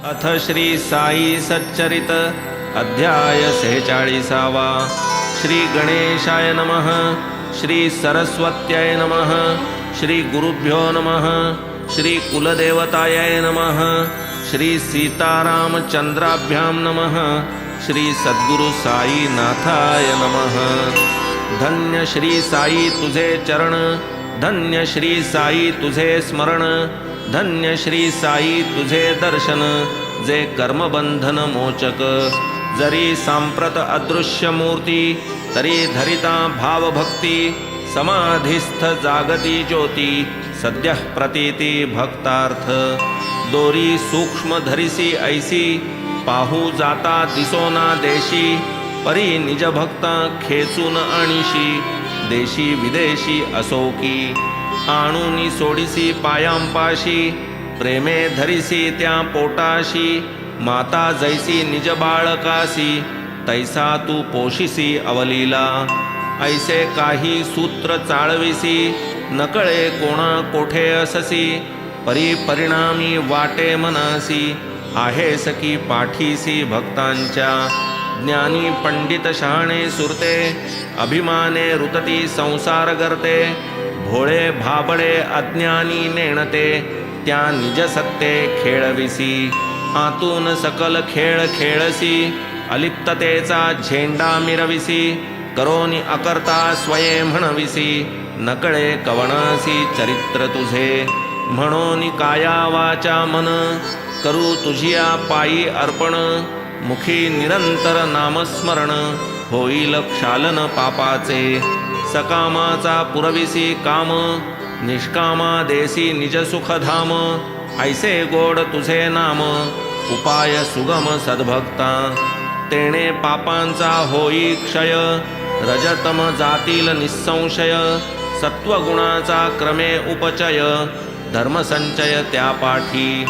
अथ श्री साई सच्चरित अध्याय 46. श्री गणेशाय नमः. श्री सरस्वत्याय नमः. श्री गुरुभ्यो नमः. श्री कुलदेवताय नमः. श्री सीतारामचंद्राभ्यां नमः. श्री सद्गुरु साई नाथाय नमः. धन्य श्री साई तुझे चरण, धन्य श्री साई तुझे स्मरण, धन्य श्री साई तुझे दर्शन, जे कर्मबंधन मोचक. जरी सांप्रत अदृश्य मूर्ती, तरी धरिता भावभक्ती. समाधिस्थ जागती ज्योती, सद्यः प्रतीती भक्तार्थ. दोरी सूक्ष्म धरिसी ऐसी, पाहू जाता दिसोना देशी. परी निज भक्ता खेचून आणीशी, देशी विदेशी असो की. आणूनी सोडिसी पायांपाशी, प्रेमे धरिसी त्या पोटाशी. माता जैसी निज बाळकासी, तैसा तू पोशिसी अवलीला. ऐसे काही सूत्र चाळविसी, नकळे कोणा कोठे अससी. परी परिणामी वाटे मनासी, आहेस की पाठीसी भक्तांच्या. ज्ञानी पंडित शहाणे सुरते, अभिमाने रुतती संसार करते. भोळे भाबडे अज्ञानी नेणते, त्या निज सत्ते खेळविसी. आतून सकल खेळ खेळसी, अलिप्ततेचा झेंडा मिरविसी. करोनी अकर्ता स्वये म्हणविसी, नकळे कवणासी चरित्र तुझे. म्हणून काया वाचा मन, करू तुझिया पायी अर्पण. मुखी निरंतर नामस्मरण, होईल क्षालन पापाचे. सकामाचा पुरविसी काम, निष्कामा देसी निज सुखधाम. ऐसे गोड तुझे नाम, उपाय सुगम सद्भक्ता. तेणे पापांचा होई क्षय, रजतम जातील निसंशय. सत्वगुणाचा क्रमे उपचय, धर्मसंचय त्या पाठी.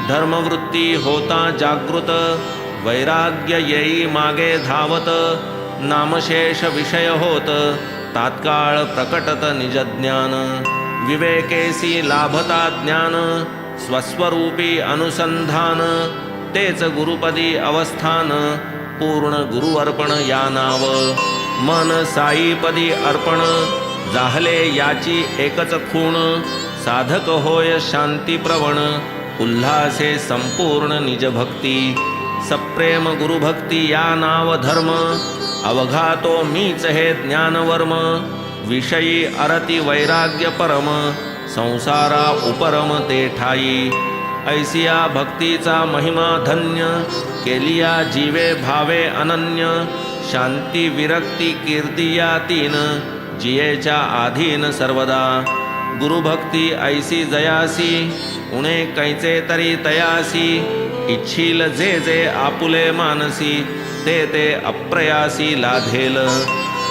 धर्मवृत्ती होता जागृत, वैराग्य येई मागे धावत. नामशेष विषय होत, तात्काळ प्रकटत निजज्ञान. विवेकेसी लाभता ज्ञान, स्वस्वरूपी अनुसंधान. तेच गुरुपदी अवस्थान, पूर्ण गुरुअर्पण या नाव. मन साईपदी अर्पण, जाहले याची एकच खूण. साधक होय शांतीप्रवण, उल्हासे संपूर्ण निजभक्ती. सप्रेम गुरुभक्ती या नाव धर्म, अवघा तो मीच हे ज्ञानवर्म. विषयी अरती वैराग्य परम, संसारा उपरम ते ठाई. ऐसिया भक्तीचा महिमा धन्य, केलिया जीवे भावे अनन्य. शांती विरक्ती कीर्ती या तीन, जियेच्या आधीन सर्वदा. गुरुभक्ती ऐसी जयासी, उणे कैचे तरी तयासी. इच्छील जे जे आपुले मानसी, ते ते अप्रयासी लाधेल.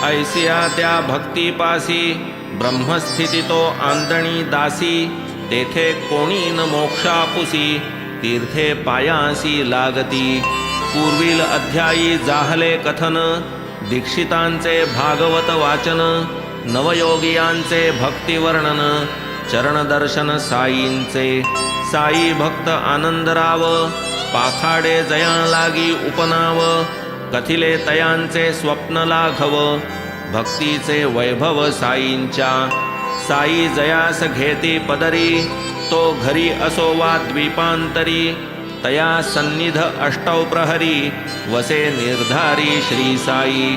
ऐसिया त्या भक्तीपासी, ब्रह्मस्थिती तो आंदणी दासी. तेथे कोणी न मोक्षापुसी, तीर्थे पायासी लागती. पूर्वील अध्यायी जाहले कथन, दीक्षितांचे भागवत वाचन. नवयोगियांचे भक्तिवर्णन, चरणदर्शन साईंचे. साई भक्त आनंदराव, पाखाडे जया लागी उपनाव. कथिले तयांचे स्वप्न लाघव, भक्तीचे वैभव साईंच्या. साई जयास घेती पदरी, तो घरी असो वा द्वीपांतरी. तया सन्निध अष्टौ प्रहरी, वसे निर्धारी श्री साई.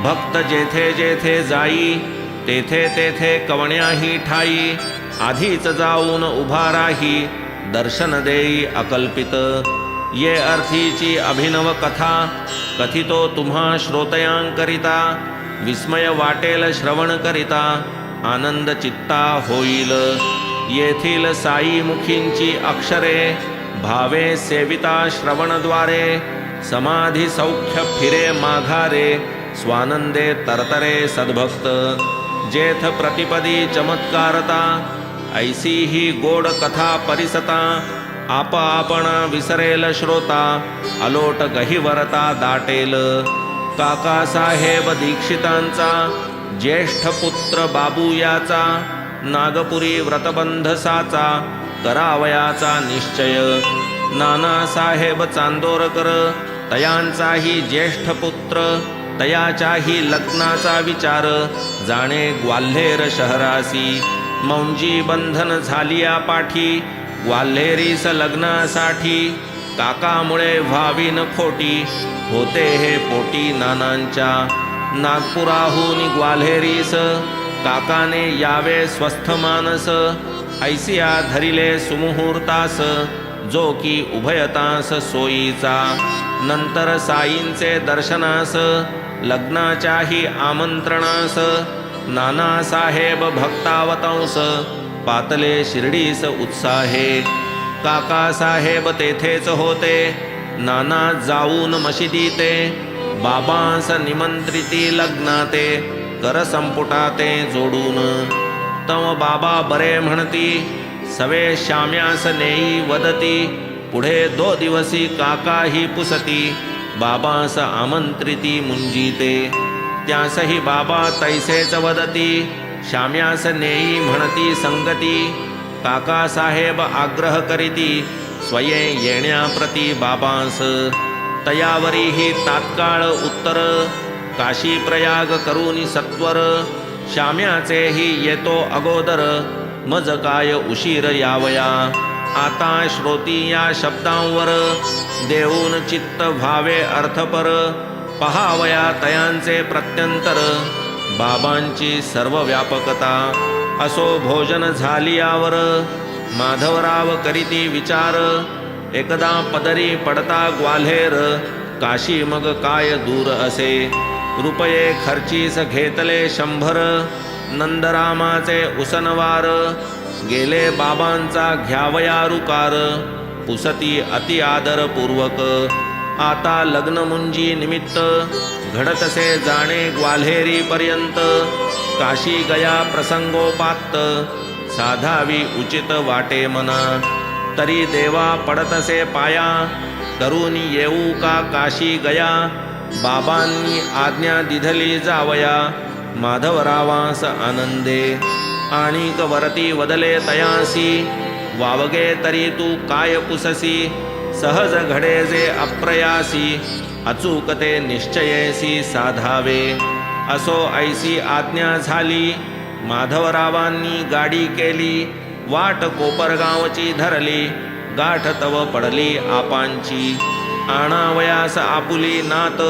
भक्त जेथे जेथे जाई, तेथे तेथे कवण्याही ठाई. आधीच जाऊन उभा राही, दर्शन देई अकल्पित. ये अर्थीची अभिनव कथा, कथितो तुम्हा श्रोतयांकरिता. विस्मय वाटेल श्रवण करिता, आनंद चित्ता होईल. येथील साई मुखींची अक्षरे, भावे सेविता श्रवणद्वारे. समाधी सौख्य फिरे माघारे, स्वानंदे तरतरे सद्भक्त. जेथ प्रतिपदी चमत्कारता, ऐसी ही गोड कथा परिसता. आप आपणा विसरेल श्रोता, अलोट गहिवरता दाटेल. काकासाहेब दीक्षितांचा, ज्येष्ठ पुत्र बाबू याचा. नागपुरी व्रतबंध साचा, करावयाचा निश्चय. नानासाहेब चांदोरकर तयांचाही ज्येष्ठ पुत्र, तयाच्याही लग्नाचा विचार, जाणे ग्वाल्हेर शहरासी. मौंजी बंधन झालिया पाठी, ग्वाल्हेरीस लग्नासाठी. काकामुळे व्हावीन खोटी, होते हे पोटी नानांच्या. नागपुराहून ग्वाल्हेरीस, काकाने यावे स्वस्थ मानस. ऐसिया धरिले सुमुहूर्तास, जो की उभयतास सोयीचा. नंतर साईंचे दर्शनास, लग्नाच्याही आमंत्रणास. नानासाहेब भक्तावतंस, पातले शिर्डीस उत्साहे. काकासाहेब तेथेच होते, नाना जाऊन मशिदीते. बाबांस निमंत्रिती लग्नाते, कर संपुटाते जोडून. तम बाबा बरे म्हणती, सवे श्याम्यास नेई वदती. पुढे 2 दिवसी काकाही पुसती, बाबांस आमंत्रिती मुंजीते. त्यासही बाबा तैसेच वदती, श्याम्यास नेई म्हणती संगती. काकासाहेब आग्रह करीती, स्वयं येण्याप्रती बाबांस. तयावरीही तात्काळ उत्तर, काशी प्रयाग करूनी सत्वर. श्याम्याचेही येतो अगोदर, मज काय उशीर यावया. आता श्रोती या शब्दांवर, देऊन चित्त व्हावे अर्थपर. पहावया तयांचे प्रत्यंतर, बाबांची सर्व व्यापकता. असो भोजन झालियावर, माधवराव करीती विचार. एकदा पदरी पडता ग्वाल्हेर, काशी मग काय दूर असे. रुपये खर्चीस घेतले 100, नंदरामाचे उसनवार. गेले बाबांचा घ्यावया रुकार, पुसती अति आदरपूर्वक. आता लग्न मुंजी निमित्त, घडतसे जाणे ग्वाल्हेरी पर्यंत. काशी गया प्रसंगोपात्त, साधावी उचित वाटे मना. तरी देवा पडतसे पाया, करून येऊ का काशी गया. बाबांनी आज्ञा दिधली जावया, माधवरावास आनंदे. आणिक वरती वदले तयासी, वावगे तरी तू काय पुससी. सहज घडे जे अप्रयासी, अचूकते निश्चयेसी साधावे. असो ऐसी आज्ञा झाली, माधवरावांनी गाडी केली. वाट कोपरगावची धरली, गाठ तव पडली आपांची. आणावयास आपुली नात,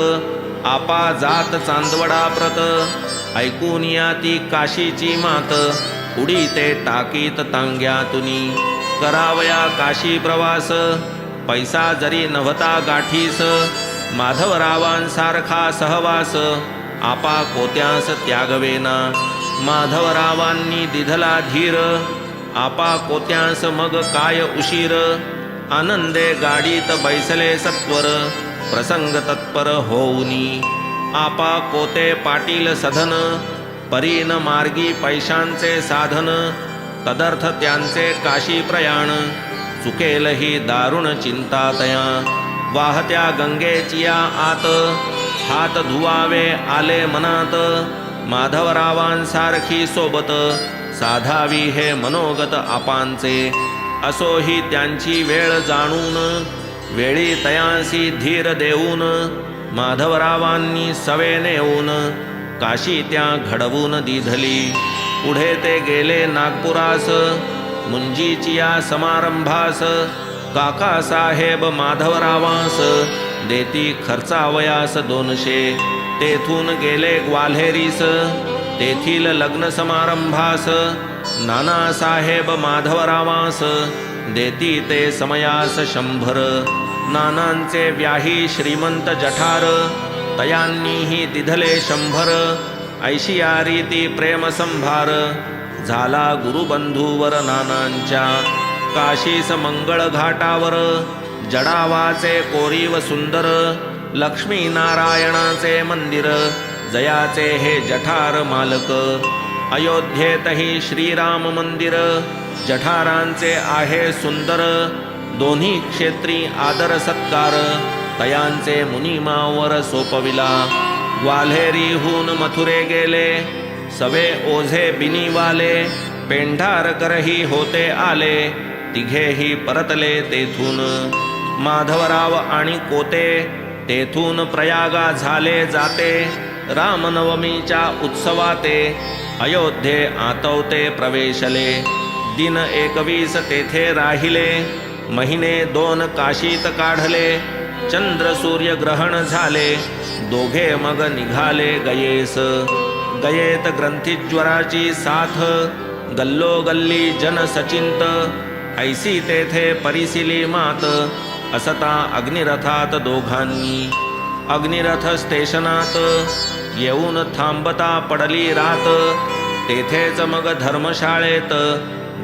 आपा जात चांदवडा प्रत. ऐकून या ती काशीची मात, उडी ते टाकीत तांग्यातुनी. करावया काशी प्रवास, पैसा जरी नव्हता गाठीस. माधवरावांसारखा सहवास, आपा कोत्यास त्यागवेना. माधवरावांनी दिधला धीर, आपा कोत्यांस मग काय उशीर. आनंदे गाडीत बैसले सत्वर, प्रसंग तत्पर होऊनी. आपा कोते पाटील सधन, परीन मार्गी पैशांचे साधन. तदर्थ त्यांचे काशी प्रयाण, चुकेलही दारुण चिंता तया. वाहत्या गंगेचिया आत, हात धुवावे आले मनात. माधवरावांसारखी सोबत, साधावी हे मनोगत आपांचे. असोही त्यांची वेळ जाणून, वेळी तयांसी धीर देऊन. माधवरावांनी सवे नेऊन, काशी त्या घडवून दिधली. पुढे ते गेले नागपुरास, मुंजीचिया समारंभास. काकासाहेब माधवरावांस, देती खर्चावयास 200. तेथून गेले ग्वाल्हेरीस, तेथील लग्न समारंभास. नानासाहेब माधवरावांस, देती ते समयास 100. नानांचे व्याही श्रीमंत जठार, तयांनीही दिधले 100. ऐशिया रीती प्रेम संभार, झाला गुरुबंधूवर नानांच्या. काशीस मंगळ घाटावर, जडावाचे कोरीव सुंदर. लक्ष्मीनारायणाचे मंदिर, जयाचे हे जठार मालक. अयोध्येतही श्रीराम मंदिर, जठारांचे आहे सुंदर. दोन्ही क्षेत्री आदर सत्कार, तयांचे मुनिमावर सोपविला. ग्वाल्हेरीहून मथुरे गेले, सवे ओझे बिनीवाले. पेंढारकरही होते आले, तिघेही परतले तेथून. माधवराव आणि कोते तेथून प्रयागा झाले जाते. रामनवमीच्या उत्सवाते अयोध्ये आतवते प्रवेशले. दिन 21 तेथे राहिले. महिने 2 काशीत काढले. चंद्र सूर्य ग्रहण झाले. दोघे मग निघाले गयेस. गयेत ग्रंथीज्वराची साथ. गल्लोगल्ली जन सचिंत. ऐसी तेथे परिसिली मात. असता अग्निरथात दोघांनी. अग्निरथ स्टेशनात येऊन थांबता पडली रात. तेथेच मग धर्मशाळेत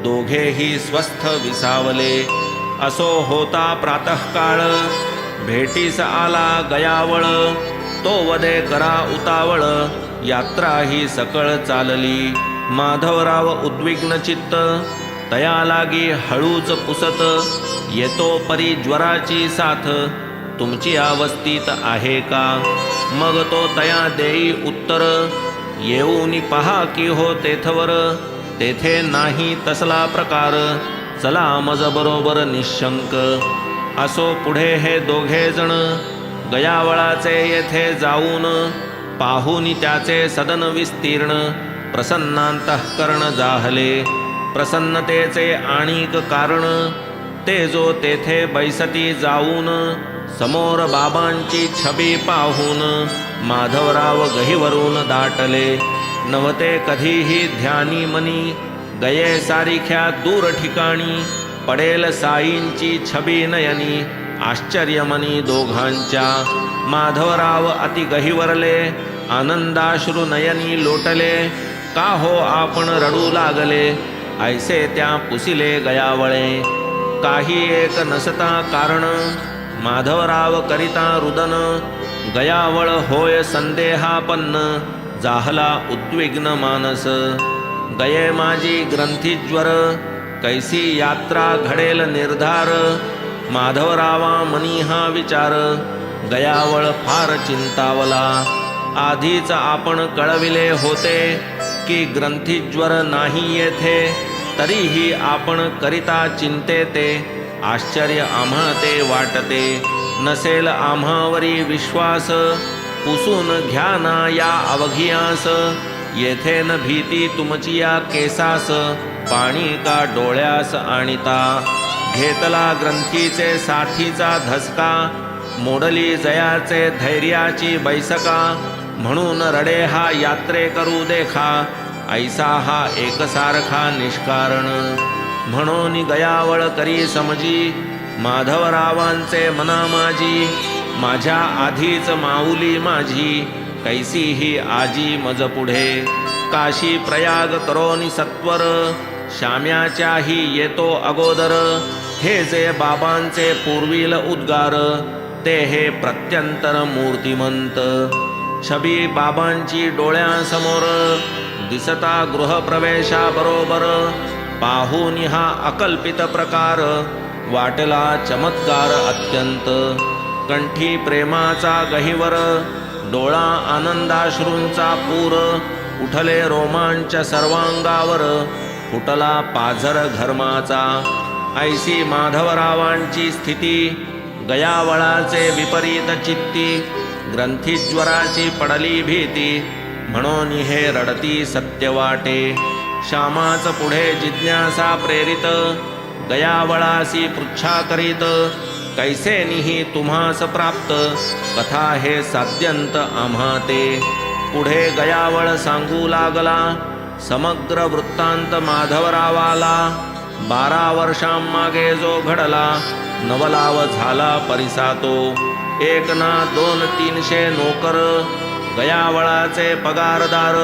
दोघेही स्वस्थ विसावले. असो होता प्रातःकाळ. भेटीस आला गयावळ. तो वदे करा उतावळ. यात्रा ही सकळ चालली. माधवराव उद्विग्न चित्त. तया लागी हळूच पुसत. येतो परी ज्वराची साथ. तुमची अवस्थित आहे का. मग तो तया देई उत्तर. येऊनी पहा की हो तेथवर. तेथे नाही तसला प्रकार. चला मज बरोबर निशंक. असो पुढे हे दोघे जण. गयावळाचे येथे जाऊन. पाहुनी त्याचे सदन विस्तीर्ण. प्रसन्नांतःकरण जाहले. प्रसन्नतेचे आणिक कारण. ते जो तेथे बैसती जाऊन. समोर बाबांची छबी पाहून. माधवराव गहीवरून दाटले. नव्हते कधीही ध्यानी मनी. गये सारिख्या दूर ठिकाणी. पडेल साईंची छबी नयनी. आश्चर्यमनी दोघांच्या. माधवराव अति गहिवरले. आनंदाश्रू नयनी लोटले. का हो आपण रडू लागले. ऐसे त्या पुसिले गयावळे. काही एक नसता कारण. माधवराव करिता रुदन. गयावळ होय संदेहापन्न. जाहला उद्विग्न मानस. गये माझी ग्रंथीज्वर. कैसी यात्रा घडेल निर्धार. माधवरावा मनी हा विचार. गयावळ फार चिंतावला. आधीच आपण कळविले होते की ग्रंथीज्वर नाही येथे. तरीही आपण करिता चिंते ते. आश्चर्य आम्हा ते वाटते. नसेल आम्हावरी विश्वास. पुसून घ्या ना या अवघियास. येथे न भीती तुमची या केसास. पाणी का डोळ्यास आणिता. घेतला ग्रंथीचे साथीचा धसका. मोडली जयाचे धैर्याची बैसका. म्हणून रडे हा यात्रे करू देखा. ऐसा हा एकसारखा निष्कारण. म्हणून गयावळ करी समजी. माधवरावांचे मना माझी. माझ्या आधीच माऊली माझी. कैसी ही आजी मज पुढे. काशी प्रयाग करोनी सत्वर. श्याम्याच्याही येतो अगोदर. हे जे बाबांचे पूर्वील उद्गार. ते हे प्रत्यंतर मूर्तिमंत. छबी बाबांची डोळ्यासमोर. दिसता गृहप्रवेशाबरोबर. पाहून हा अकल्पित प्रकार. वाटला चमत्कार अत्यंत. कंठी प्रेमाचा गहिवर. डोळा आनंदाश्रूंचा पूर. उठले रोमांच सर्वांगावर. फुटला पाझर घर्माचा. ऐसी माधवरावांची स्थिती. गयावळाचे विपरीत चित्ती. ग्रंथीज्वराची पडली भीती. म्हणून हे रडती सत्य वाटे. श्यामाच पुढे जिज्ञासा प्रेरित. गयावळासी पृच्छा करीत. कैसे निही तुम्हास प्राप्त. कथा हे साध्यंत आम्हा ते. पुढे गयावळ सांगू लागला. समग्र वृत्तांत माधवरावाला. 12 वर्षांमागे जो घडला. नवलाव झाला परिसातो. 1 ना 2 300 नोकर. गयावळाचे पगारदार.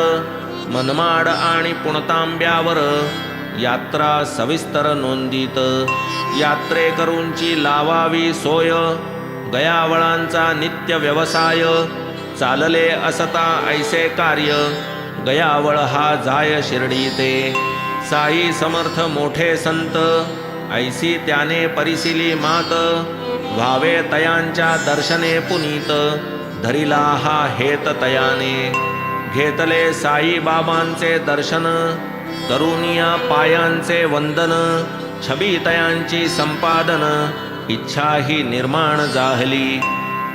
मनमाड आणि पुणतांब्यावर. यात्रा सविस्तर नोंदीत. यात्रेकरूंची लावावी सोय. गयावळांचा नित्य व्यवसाय. चालले असता ऐसे कार्य. गयावळ हा जाय शिर्डीते. साई समर्थ मोठे संत. ऐसी त्याने परिसिली मात. व्हावे तयांच्या दर्शने पुनीत. धरिला हा हेत तयाने. घेतले साई बाबांचे दर्शन. करुनिया पायांचे वंदन. छबी तयांची संपादन. इच्छा ही निर्माण जाहली.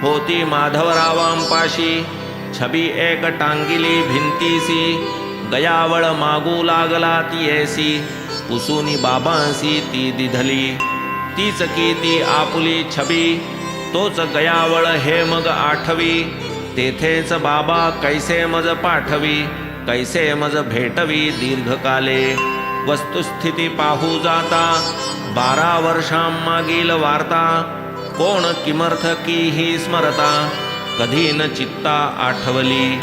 होती माधवरावांपाशी छबी एक टांगिली भिंतीसी. गयावळ मागू लागला ती येसी. पुसुनी बाबांसी ती दिधली. तीच की ती आपुली छबी. तोच गयावळ हे मग आठवी. तेथेच बाबा कैसे मज पाठवी. कैसे मज भेटवी दीर्घकाले. वस्तुस्थिती पाहू जाता 12 वर्षांमागील वार्ता. कोण किमर्थ की ही स्मरता. कधी न चित्ता आठवली.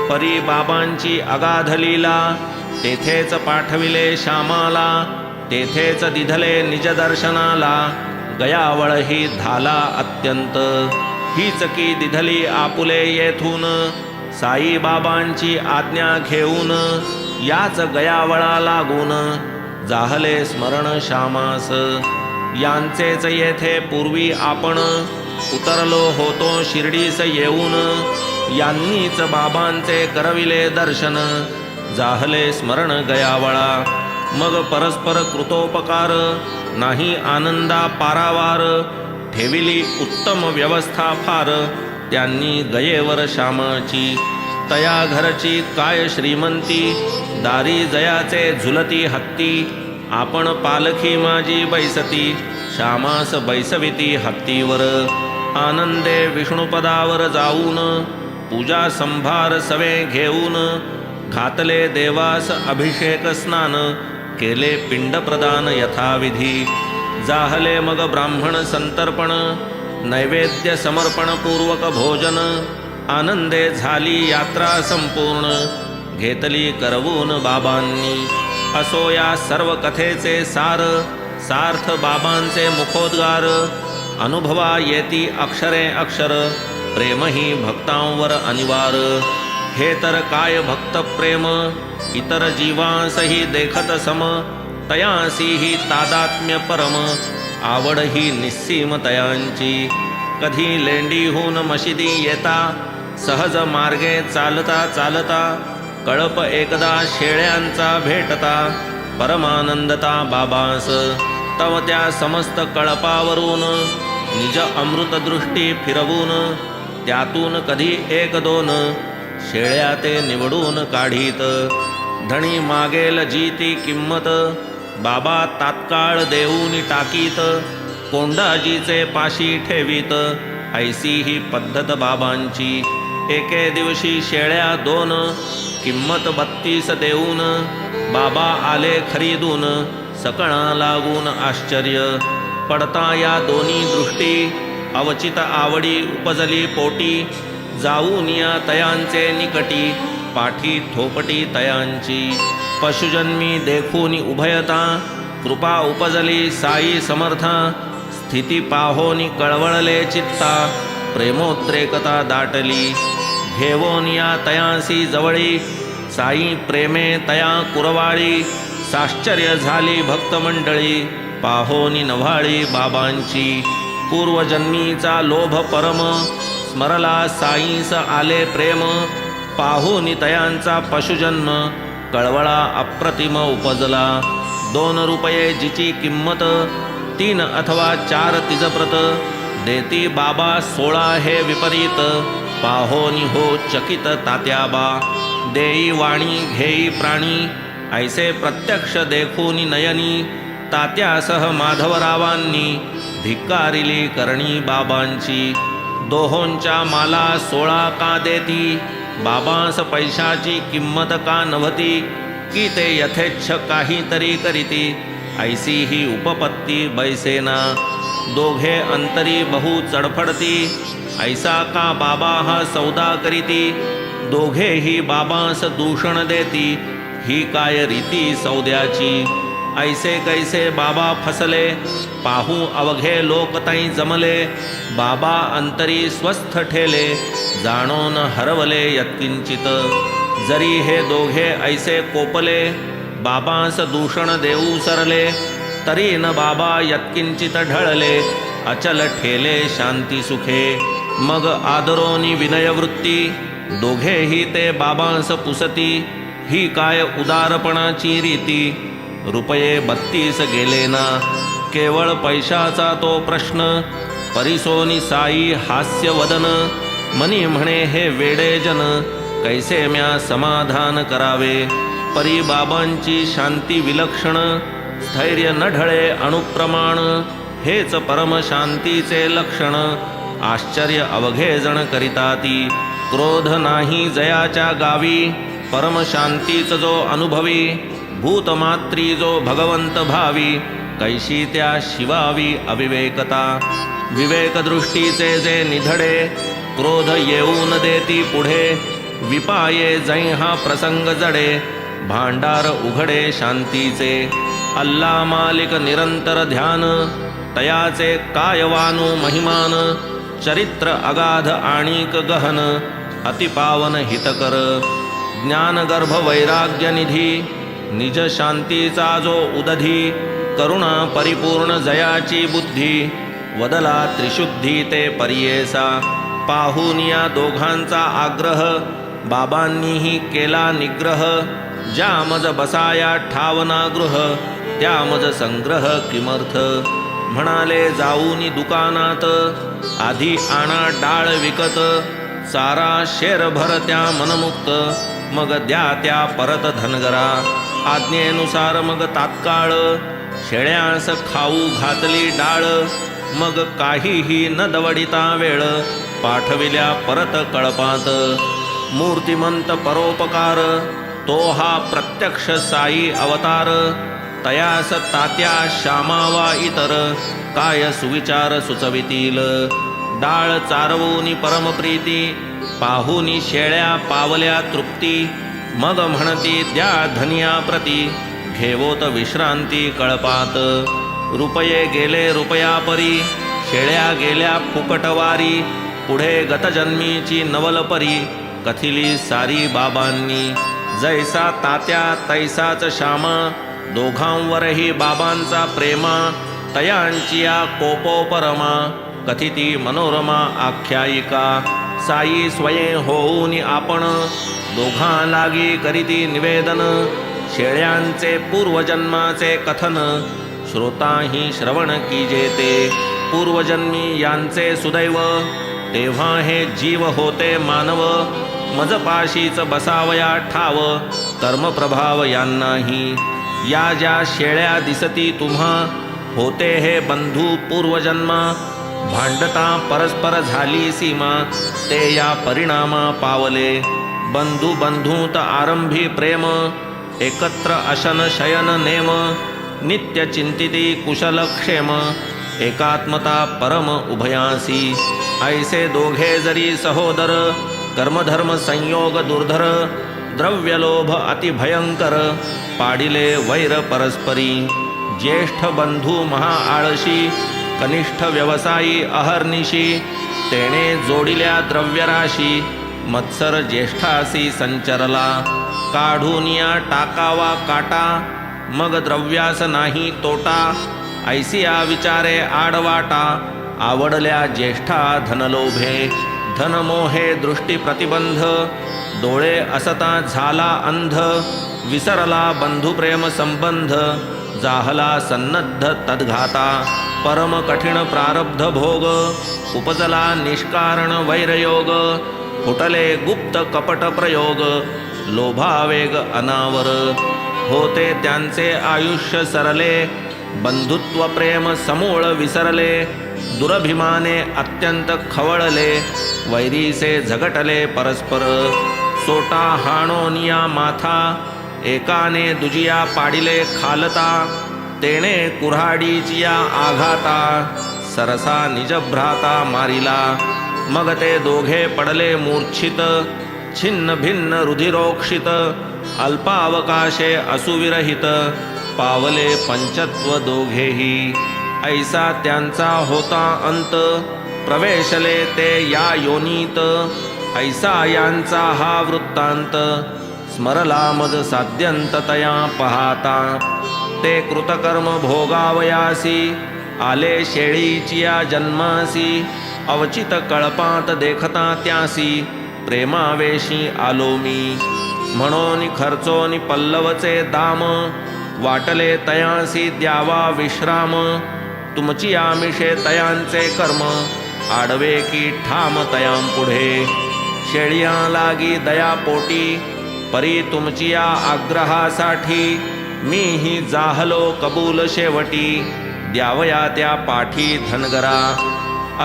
परी बाबांची अगाध लीला. तेथेच पाठविले श्यामाला. तेथेच दिधले निज दर्शनाला. गयावळ ही धाला अत्यंत. हीच की दिधली आपुले येथून. साई बाबांची आज्ञा घेऊन. याच गयावळा लागून. जाहले स्मरण श्यामास. यांचेच येथे पूर्वी आपण. उतरलो होतो शिर्डीस येऊन. यांनीच बाबांचे करविले दर्शन. जाहले स्मरण गयावळा. मग परस्पर कृतोपकार. नाही आनंदा पारावार. ठेविली उत्तम व्यवस्था फार. त्यांनी गयेवर श्यामाची. तया घरची काय श्रीमंती. दारी जयाचे झुलती हत्ती. आपण पालखी माझी बैसती. श्यामास बैसविती हत्तीवर. आनंदे विष्णुपदावर जाऊन. पूजा संभार सवे घेऊन. घातले देवास अभिषेक स्नान. केले पिंड प्रदान यथाविधी. जाहले मग ब्राह्मण संतर्पण. नैवेद्य समर्पण पूर्वक भोजन. आनंदे झाली यात्रा संपूर्ण. घेतली करवून बाबांनी. असो या सर्व कथेचे सार. सार्थ बाबांचे मुखोद्गार. अनुभवा येती अक्षरे अक्षर. प्रेमही भक्तांवर अनिवार. हे तर काय भक्त प्रेम. इतर जीवांसही देखत सम. तयांसी ही तादात्म्य परम. आवड ही निस्सीम तयांची. कधी लेंडीहून मशिदी येता. सहज मार्गे चालता चालता. कळप एकदा शेळ्यांचा भेटता. परमानंदता बाबांस. तव त्या समस्त कळपावरून. निज अमृतदृष्टी फिरवून. त्यातून कधी एक दोन. शेळ्या ते निवडून काढीत. धणी मागेल जी ती किंमत. बाबा तात्काळ देऊनी टाकीत. कोंडाजीचे पाशी ठेवीत. ऐसी ही पद्धत बाबांची. एके दिवशी शेळ्या 2. किंमत 32 देऊन. बाबा आले खरीदून. सकळा लागून आश्चर्य. पडता या दोन्ही दृष्टी. अवचित आवडी उपजली पोटी. जाऊन या तयांचे निकटी. पाठी थोपटी तयांची. पशुजन्मी देखून उभयता. कृपा उपजली साई समर्था. स्थिती पाहोनी कळवळले चित्ता. प्रेमोद्रेकता दाटली. घेवोन या तयांसी जवळी. साई प्रेमे तया कुरवाळी. साश्चर्य झाली भक्तमंडळी. पाहोनी नव्हाळी बाबांची. पूर्वजन्मीचा लोभ परम. स्मरला साईस आले प्रेम. पाहुनी तयांचा पशुजन्म. कळवळा अप्रतिम उपजला. 2 रुपये जिची किंमत. 3 अथवा 4 तिजप्रत. देती बाबा 16 हे विपरीत. पाहोनी हो चकित तात्याबा. देई वाणी घेई प्राणी. ऐसे प्रत्यक्ष देखूनी नयनी. तात्यासह माधवरावांनी. धिक्कारिली करणी बाबांची. दोहोंच्या माला 16 का देती. बाबांस पैशाची किंमत का नव्हती. की ते यथेच्छ काहीतरी करीती. ऐसी ही उपपत्ती बैसेना. दोघे अंतरी बहु चडफडती. ऐसा का बाबा हा सौदा करीती. दोघेही बाबांस दूषण देती. ही काय रीती सौद्याची. ऐसे कैसे बाबा फसले. पाहू अवघे लोक ताई जमले. बाबा अंतरी स्वस्थ ठेले. जाणून हरवले यत्किंचित. जरी हे दोघे ऐसे कोपले. बाबांस दूषण देऊ सरले. तरी न बाबा यत्किंचित ढळले. अचल ठेले शांती सुखे. मग आदरोनी विनयवृत्ती. दोघेही ते बाबांस पुसती. ही काय उदारपणाची रीती. रुपये 32 गेले ना. केवळ पैशाचा तो प्रश्न. परिसोनी साई हास्य वदन, मनी म्हणे हे वेडे जन, कैसे म्या समाधान करावे. परी बाबांची शांती विलक्षण, स्थैर्य न ढळे अणुप्रमाण, हेच परम शांतीचे लक्षण. आश्चर्य अवघे जण करिताती, क्रोध नाही जयाच्या गावी. परम शांतीच जो अनुभवी, भूतमात्री जो भगवंत भावी. कैशी त्या शिवावी अविवेकता, विवेकदृष्टीचे जे निधडे. क्रोध येऊन देती पुढे, विपाये जै हा प्रसंग जडे. भांडार उघडे शांतीचे, अल्ला मालिक निरंतर ध्यान. तयाचे कायवानु महिमान, चरित्र अगाध आणिक गहन. अतिपावन हितकर, ज्ञानगर्भ वैराग्य निधी. निज शांतीचा जो उदधी, करुणा परिपूर्ण जयाची बुद्धी. वदला त्रिशुद्धी ते परियेसा, पाहून या दोघांचा आग्रह. बाबांनीही केला निग्रह, ज्या मज बसाया ठावना गृह. त्या मज संग्रह किमर्थ, म्हणाले जाऊनी दुकानात. आधी आणा डाळ विकत, सारा शेरभर त्या मनमुक्त. मग द्या त्या परत धनगरा, आज्ञेनुसार मग तात्काळ. शेळ्यास खाऊ घातली डाळ, मग काहीही न दवडिता वेळ. पाठविल्या परत कळपात, मूर्तिमंत परोपकार. तो हा प्रत्यक्ष साई अवतार. तयास तात्या श्यामावा इतर, काय सुविचार सुचवितील. डाळ चारवूनी परमप्रीती, पाहुनी शेळ्या पावल्या तृप्ती. मग म्हणती द्या धनिया प्रती, घेवोत विश्रांती कळपात. रुपये गेले रुपयापरी, शेळ्या गेल्या फुकटवारी. पुढे गतजन्मीची नवलपरी, कथिली सारी बाबांनी. जैसा तात्या तैसाच श्यामा, दोघांवरही बाबांचा प्रेमा. तयांची या कोपोपरमा, कथिती मनोरमा आख्यायिका. साई स्वयं होऊनी आपण, दोघां लागी करीती निवेदन. शेळ्यांचे पूर्वजन्माचे कथन, श्रोताही श्रवण कीजे ते. पूर्वजन्मी यांचे सुदैव, तेव्हा हे जीव होते मानव. मजपाशीच बसावया ठाव, कर्मप्रभाव यांनाही. या ज्या शेळ्या दिसती तुम्हा, होते हे बंधू पूर्वजन्मा. भांडता परस्पर झाली सीमा, ते या परिणामा पावले. बंधू बंधूत आरंभी प्रेम, एकत्र अशन शयन नेम. नित्य चिंतिती कुशल क्षेम, एकात्मता परम उभयासी. ऐसे दोघे जरी सहोदर, कर्मधर्म संयोग दुर्धर. द्रव्यलोभ अतिभयंकर, पाडिले वैर परस्परी. ज्येष्ठ बंधू महाआळशी, कनिष्ठ व्यवसायी अहर्निशी. तेणे जोडिल्या द्रव्यराशी, मत्सर ज्येष्ठासी संचरला. काढूनिया टाकावा काटा, मग द्रव्यास नाही तोटा. ऐसिया विचारे आडवाटा, आवडल्या ज्येष्ठा धनलोभे. धनमोहे दृष्टी प्रतिबंध, डोळे असता झाला अंध. विसरला बंधुप्रेम संबंध, जाहला सन्नद्ध तद्घाता. परम कठीण प्रारब्ध भोग, उपजला निष्कारण वैरयोग. फुटले गुप्त कपट प्रयोग, लोभावेग अनावर. होते त्यांचे आयुष्य सरले, बंधुत्व प्रेम समूळ विसरले. दुरभिमाने अत्यंत खवळले, वैरीसे झगटले परस्पर. सोटा हाणोनिया माथा, एकाने दुजिया पाडिले खालता. तेणे कुऱ्हाडीचिया आघाता, सरसा निजभ्राता मारिला. मग ते दोघे पडले मूर्छित, छिन्न भिन्न रुधिरोक्षित. अल्पावकाशे असुविरहित, पावले पंचत्व दोघेही. ऐसा त्यांचा होता अंत, प्रवेशले ते या योनीत. ऐसा यांचा हा वृत्तांत, स्मरला मज साध्यंत तया पाहता. ते कृतकर्म भोगावयासी, आले शेळीचिया जन्मासी. अवचित कळपात देखता त्यासी, प्रेमावेशी आलो मी. म्हणून खर्चोनी पल्लवचे दाम, वाटले तयासी द्यावा विश्राम. तुमची आमिषे तयांचे कर्म आडवे की ठाम तयां पुढे शेळियां लागी दया पोटी परी तुमची या आग्रहासाठी मीही जाहलो कबूल शेवटी द्यावया त्या पाठी धनगरा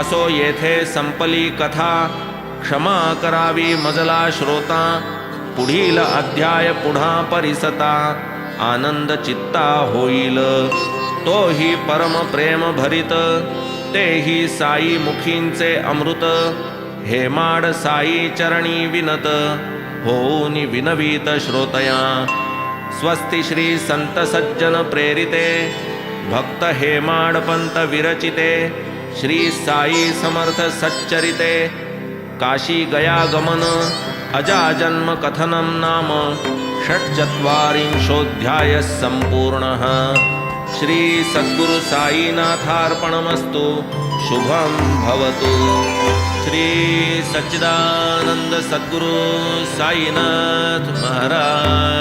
असो येथे संपली कथा क्षमा करावी मजला श्रोता पुढील अध्याय पुढा परिसता आनंद चित्ता होईल तोही परम प्रेम भरित तेही साई मुखींचे अमृत हेमाड साई चरणी विनत होऊन विनवीत श्रोतया स्वस्ति श्री संत सज्जन प्रेरिते भक्त हेमाड पंत विरचिते श्री साई समर्थ सच्चरिते काशी गया गमन अजाजन्म कथनं नाम षट्चत्वारिंशोऽध्यायः सम्पूर्णः श्री सद्गुरु साईनाथार्पणमस्तु शुभं भवतु श्री सच्चिदानंद सद्गुरु साईनाथ महाराज